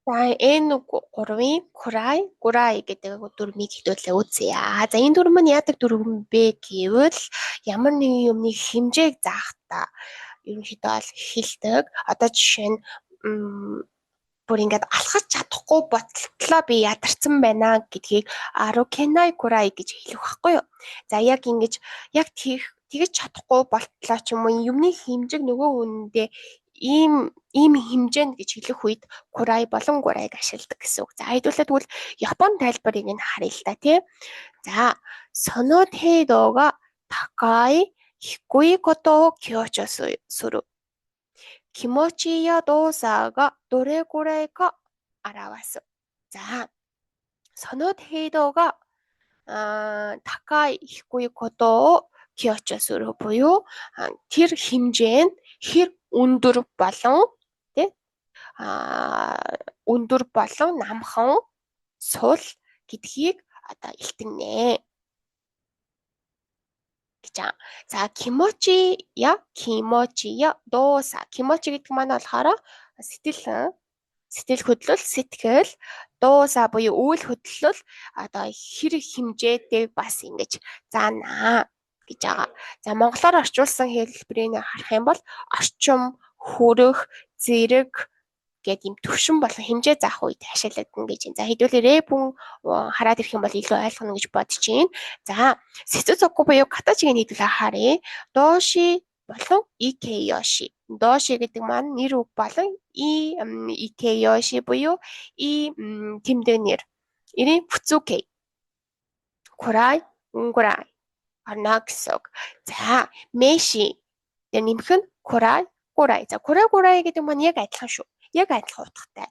За энэ гурвын курай гэдэг дүрмийг хэдүүлээ үзье. За энэ дүрм нь яадаг дүрм бэ гэвэл ямар нэгэн юмны хэмжээг заахта ерөнхийдөө бол хэлдэг. Одоо жишээ нь бүр ингээд алхаж чадахгүй бодлоо би ядарсан байна гэдгийг арукенай курай гэж хэлэх байхгүй юу. За яг ингэж яг тэгж чадахгүй болтлоо ч юм уу юмны хэмжээг нөгөө үнэндээ ийм хэмжээнд гэж хэлэх үед курай болон гурайг ашигладаг гэсэн үг. За хэдүүлээ тэгвэл Японы тайлбарыг нь харъя л да тий. За соно тэйдоが高い低いことを強調する。気持ちや動作がどれくらいか表す。자, 선호 태도가高い,低い 것도 기억자수로 тэр хэмжээ нь хэр өндөр болон өндөр болон намхан сул гэдгийг одоо илтгэнэ гэж. За кимочия дооса. Кимочи гэдэг маань болохоор сэтгэл хөдлөл, сэтгэл, дооса буюу үйл хөдлөл одоо хэрэг хэмжээтэй бас ингэж заана гэж байгаа. За монголоор орчуулсан хэлбэрийг харах юм бол орчим, хүрэх, зэрэг гэдэг юм төвшин болон хэмжээ заах үед ашигладаг гэж байна. За хэдүүлээ рэбүн хараад ирэх юм бол илүү ойлгоно гэж бодож байна. За сэцүцоку буюу катачиг нь хэдүүлээ харъя. Доши болон икэйоши. Доши гэдэг маань нэр үг болон икэйоши буюу тэмдэг нэр. Ирийн фүцүкэй. Курай, унгурай. Орно гэсэн үг. За мэши. Тэр нэмэх нь курай, гурай. За курай гэдэг маань яг адилхан шүү. Яг адилхан утгатай.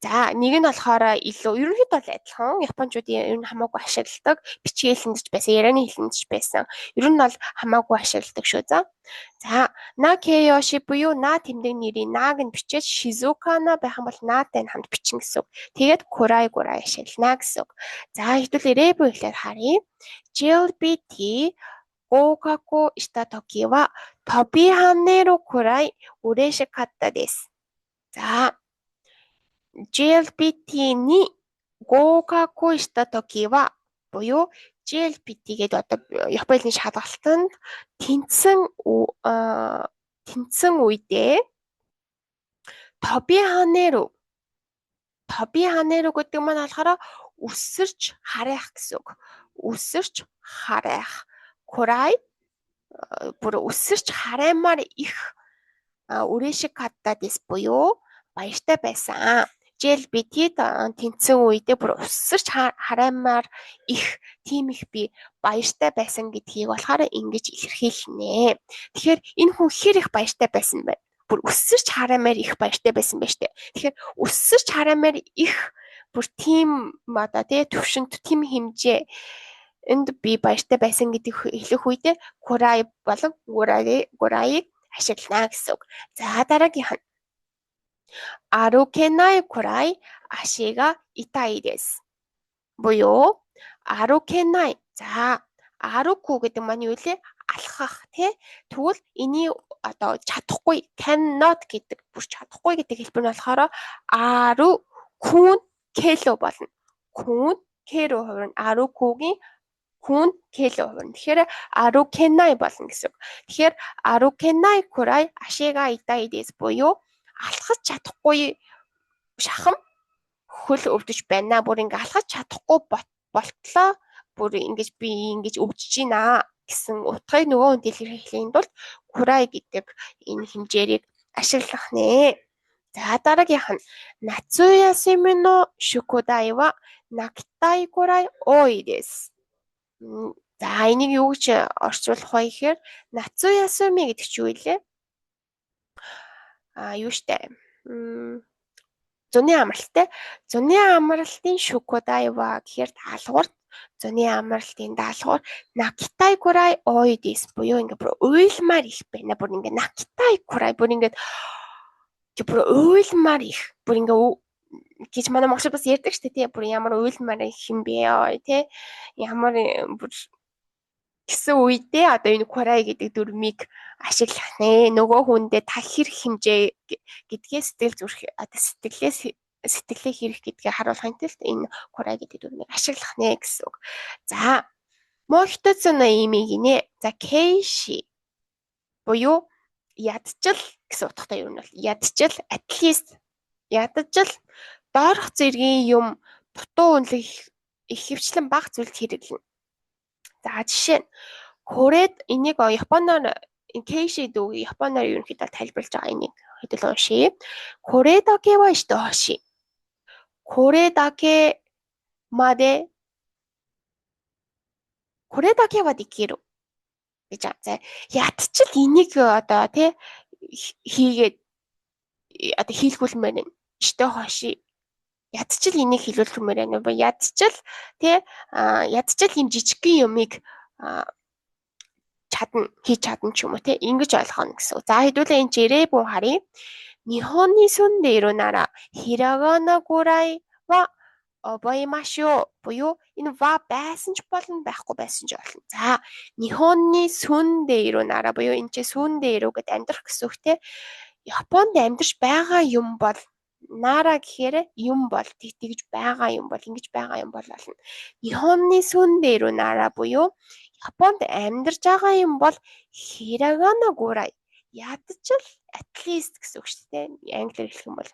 За нэг нь болохоор илүү ерөнхийдөө бол адилхан. Японочдын ер нь хамаагүй ашигладаг. Бичгийн хэлэнд ч байсан, ярианы хэлэнд ч байсан. Ер нь бол хамаагүй ашигладаг шүү. За на кэйоши буюу на тэмдэг нэрийн нааг нь бичээд шизукана байх юм бол наатай нь хамт бичнэ гэсэн үг. Тэгээд курай ашиглана гэсэн үг. За хэдүүлээ рэбү хэлээд харъя. JLPT 合格したときは飛び跳ねるくらい嬉しかったです。자, GLPTに合格したときはбуюу GLPT-гээд одоо Японы шалгалтанд тэнцсэн үедээ тоби ханеру гэдэг маань болохоор өсөрч харах гэсэн үг. Өсөрч харах. Курай бүр өсөрч хараймаар их урэшикатта дэс буюу баяртай байсан. JLPT тэнцсэн үедээ бүр өсөрч хараймаар их тийм их би баяртай байсан гэдгийг болохоор ингэж илэрхийлнэ. Тэгэхээр энэ хүн хэр их баяртай байсан бэ? Бүр өсөрч хараймаар их баяртай байсан байж тээ. Тэгэхээр өсөрч хараймаар их бүр тийм одоо төвшөнд тийм хэмжээ энд би баяртай байсан гэдэг хэлэх үедээ курай болон гурайг ашиглана гэсэн үг. За дараагийнх нь арукенай курай ашига итай дэс. Буюу арукенай. За аруку гэдэг маань юу вэ? Алхах тий. Тэгвэл эний одоо чадахгүй cannot гэдэг бүр чадахгүй гэдэг хэлбэр нь болохоор ару күн кэло болно. Күн кэро хувирна. Арукугийн хүн кэло хувирна. Тэгэхээр арукенай болно гэсэн үг. Тэгэхээр арукенай курай ашига итай дэс буюу алхаж чадахгүй шахам хөл өвдөж байна. Бүр ингээ алхаж чадахгүй болтлоо. Бүр ингэж би ингэж өвдөж байна гэсэн утгыг нөгөө хүнд илэрхийлэхийн тулд курай гэдэг энэ хэмжээрийг ашиглах нэ. За дараагийнх нь Natsuясими но шукудай ва накитай курай ой дэс. За энийг юу гэж орчуулах вэ гэхээр Натсуясуми гэдэг чинь юу вэ? Юу штэ? Зуны амралт. Зуны амралтын шукудайва гэхээр даалгавар. Зуны амралтын даалгавар накитай курай ой дэс буюу ингээ бүр уйлмаар их байна. Бүр ингээ накитай курай бүр ингээ бүр уйлмаар их. Бүр ингээ гэж манай монголчууд бас ярьдаг шүү дээ тий. Бүр ямар уйлмаар их юм бэ тий. Ямар бүр гэсэн үедээ одоо энэ курай гэдэг дүрмийг ашиглах нэ. Нөгөө хүндээ та хэрэг хэмжээ гэдгээ сэтгэл зүрх одоо сэтгэлээ хэрэг гэдгээ харуулахын тулд энэ курай гэдэг дүрмийг ашиглах нэ гэсэн үг. За, もう一つの意味гинэ. За, кейши буюу ядчил гэсэн утгатай юу нь бол ядчил at least ядчил доорх зэргийн юм дутуу үнэлэх ихэвчлэн бага зүйлд хэрэглэнэ. За, жишээ нь Корейд энийг Японоор кейши дүү Японоор ерөнхийдөө тайлбарлаж байгаа энийг хэдүүл уншия. Кореだけはしてほしい. これだけはできる гэж байна. За, ядчил энийг одоо тий хийгээд одоо хийлгүүлмээр байна. してほしい. Ядчил энийг хийлгүүлмээр байна. Ядчил тий ядчил юм жижигхэн юмыг хийж чадна ч юм уу тий ингэж ойлгоно гэсэн. За, хэдүүлээ энэ жирээ буу харъя. 日本に住んでいるならひらがなぐらいは覚えましょう. буюу энэ ва байсан ч болно байхгүй байсан ч болно. За, 日本に住んでいるならбуюу энэ чи住んでいるгэдэг амьдрах гэсэн үг те. Японд амьдарч байгаа юм бол нара гэхээр юм бол тэгж байгаа юм бол ингэж байгаа юм бол болно. 日本に住んでいるならбуюу Японд амьдарч байгаа юм болひらがなぐらいядчил at least гэсэн үг шүү дээ. Англиар хэлэх юм бол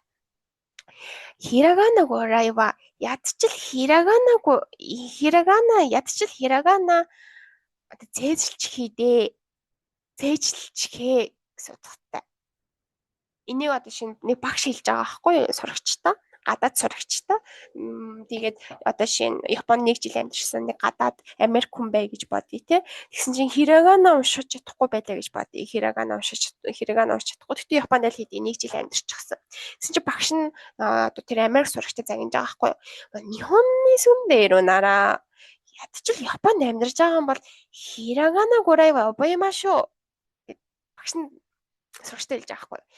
ひらがなぐらいはядчилひらがなядчилひらがなзээжлж хийдээ. Зээжлж хээ гэсэн утгатай. Энийг одоо шинэ нэг багш хэлж байгаа байхгүй юу? Сурагчтай. Гадаад сурагчтай. Тэгээд одоо шинэ Японд 1 жил амьдарсан нэг гадаад Америк хүн бай гэж бодъё те. Тэгсэн чинь хирагана уншиж чадахгүй байлаа гэж бодъё. Хирагана уншиж чадахгүй. Тэгтээ Японд аль хэдийн 1 жил амьдарчихсан. Тэгсэн чинь багш нь одоо тэр Америк сурагчтай загнаж байгаа байхгүй юу? Нихонны сүндээр нараа ядчил Японд амьдарч байгаа юм бол хирагана гурай обоямашуу гэд багш нь сурагчтай хэлж байгаа байхгүй юу?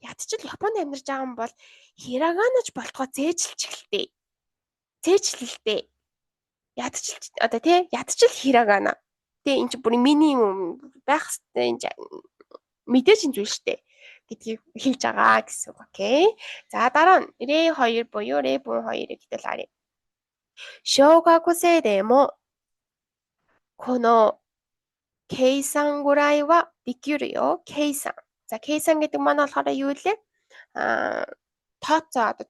Ядчил Японд амьдарч байгаа юм бол хираганаж болтгоо зээжлж эхэлтэй. Зээжлэлтэй. Ядчил одоо тий ядчил хирагана. Тэ энэ чинь бүр минимум байх хэвээр мэдээж энэ зүйл штэ гэдгийг хэлж байгаа гэсэн үг. Окей. За, дараа нь рэ 2 буюу рэ бун 2-ыг хэтэл харъя. 小学生でもこの計算ぐらいはできるよ. 計算. За, 計算гэдэг маань болохоор юу вэ? Тооцоо одоо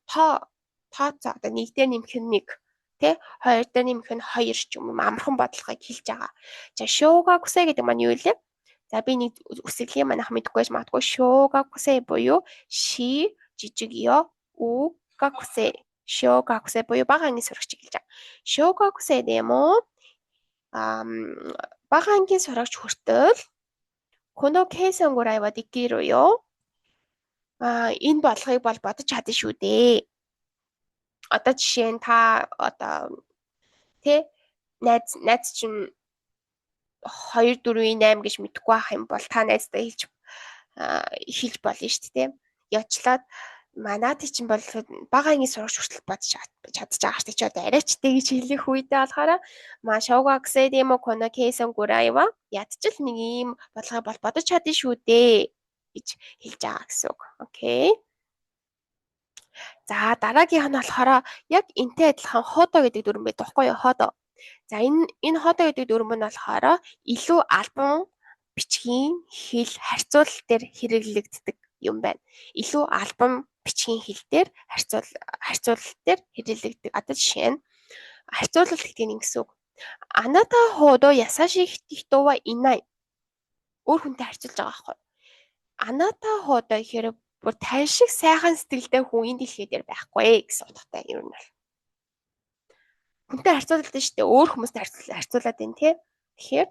1 дээр нэмэх нь 1 тий 2 дээр нэмэх нь 2 ч юм уу амархан бодлогыг хэлж байгаа. За, шоугакусей гэдэг маань юу вэ? За, би нэг үсэглэлийн манайх мэдэхгүй байж магадгүй. Шоугакусей буюу ши жижиг ёо угакусей. Шоугакусей буюу бага ангийн сурагчийг хэлж байгаа. Шоугакусей дэмо бага ангийн сурагч хүртэл この計算ぐらいはできるよ. Энэ бодлогыг бол бодож чадна шүү дээ. Одоо жишээ нь та одоо тий найз чинь 2 4 8 гэж мэдэхгүй байх юм бол та найздаа хэлж болно шүү дээ. Яачлаад манайд чинь бол бага ангийн сурагч хүртэл бодож чадчих байгаа ч одоо арайчтэй гэж хэлэх үедээ болохоор шоугакусей дэмо коно кейсэн гурайва ядчил нэг ийм бодлогыг бол бодож чадна шүү дээ гэж хэлж байгаа гэсэн үг. Окей. За, дараагийнх нь болохоор яг энтэй адилхан ходо гэдэг дүрэн байдаг байхгүй юу? Ходо. За, энэ ходо гэдэг дүрэн нь болохоор илүү албан бичгийн хэл харьцуулал дээр хэрэглэгддэг юм байна. Илүү албан бичгийн хэл дээр харьцуулал дээр хэрэглэгддэг. Одоо жишээ нь харьцуулал гэдэг нь ингэсэн үг. Аната ходо ясаши хитто ва инай. Өөр хүнтэй харьцуулж байгаа байхгүй юу? Аната ходо гэхээр бүр тань шиг сайхан сэтгэлтэй хүн энэ дэлхий дээр байхгүй гэсэн утгатай юм бол. Хүнтэй харьцуулалт нь шүү дээ. Өөр хүмүүстэй харьцуулаад байна тий. Тэгэхээр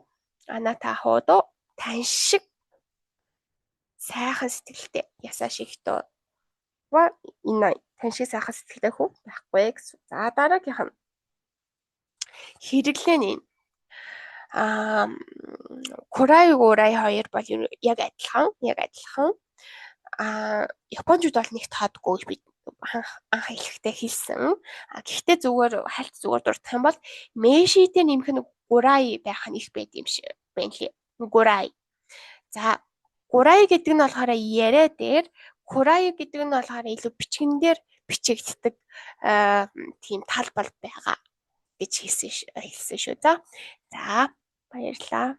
аната ходо тань шиг сайхан сэтгэлтэй ясаши хитто ва инай. Тань шиг сайхан сэтгэлтэй хүн байхгүй гэсэн. За, дараагийнх нь хэрэглээ нь курай гурай 2 бол яг адилхан. Японочууд бол нэг таадгүй гэж би анх хэлэхдээ хэлсэн. Гэхдээ зүгээр хальт зүгээр дурдах юм бол мэши дээр нэмэх нь гурай байх нь их байд юм шиг байна лээ. Гурай. За гурай гэдэг нь болохоор яриа дээр, курай гэдэг нь болохоор илүү бичгэн дээр бичигддэг тийм талбар байгаа гэж хэлсэн шүү. За баярлалаа.